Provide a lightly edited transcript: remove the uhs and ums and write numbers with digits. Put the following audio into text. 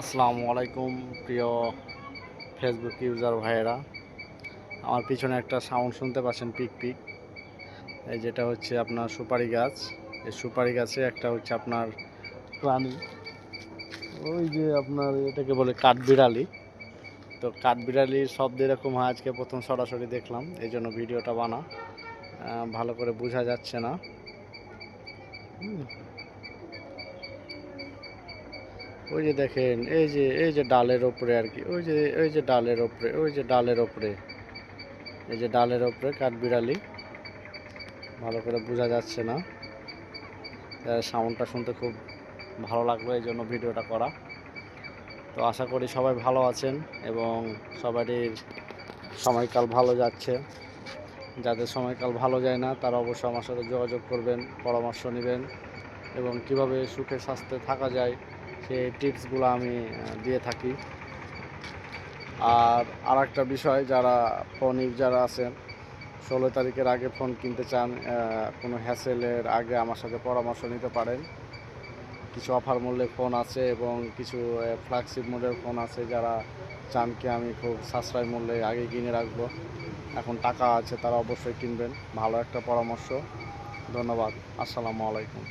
আসসালামু আলাইকুম প্রিয় ফেসবুক ইউজার ভাইয়েরা। আমার পিছনে একটা সাউন্ড শুনতে পাচ্ছেন, পিক পিক। এই যেটা হচ্ছে আপনার সুপারি গাছ। এই সুপারি গাছে একটা হচ্ছে আপনার প্রাণী, ওই যে আপনার এটাকে বলে কাঠবিড়ালি। তো কাঠবিড়ালির শব্দ এরকম হয়, আজকে প্রথম সরাসরি দেখলাম, এই জন্য ভিডিওটা বানা। ভালো করে বোঝা যাচ্ছে না। ওই যে দেখেন, এই যে ডালের ওপরে আর কি, ওই যে ডালের ওপরে, এই যে ডালের ওপরে কাঠবিড়ালি। ভালো করে বোঝা যাচ্ছে না, সাউন্ডটা শুনতে খুব ভালো লাগলো, এই জন্য ভিডিওটা করা। তো আশা করি সবাই ভালো আছেন এবং সবারই সময়কাল ভালো যাচ্ছে। যাদের সময়কাল ভালো যায় না তারা অবশ্যই আমার সাথে যোগাযোগ করবেন, পরামর্শ নেবেন এবং কিভাবে সুখে স্বাস্থ্যে থাকা যায় সেই টিপসগুলো আমি দিয়ে থাকি। আর আরেকটা বিষয়, যারা ফোন ইউজার আছেন, 16 তারিখের আগে ফোন কিনতে চান, কোনো হ্যাসেলের আগে আমার সাথে পরামর্শ নিতে পারেন। কিছু অফার মূল্যে ফোন আছে এবং কিছু ফ্ল্যাগশিপ মডেল ফোন আছে। যারা চান কি আমি খুব সাশ্রয় মূল্যে আগে কিনে রাখবো, এখন টাকা আছে, তারা অবশ্যই কিনবেন। ভালো একটা পরামর্শ। ধন্যবাদ। আসসালামু আলাইকুম।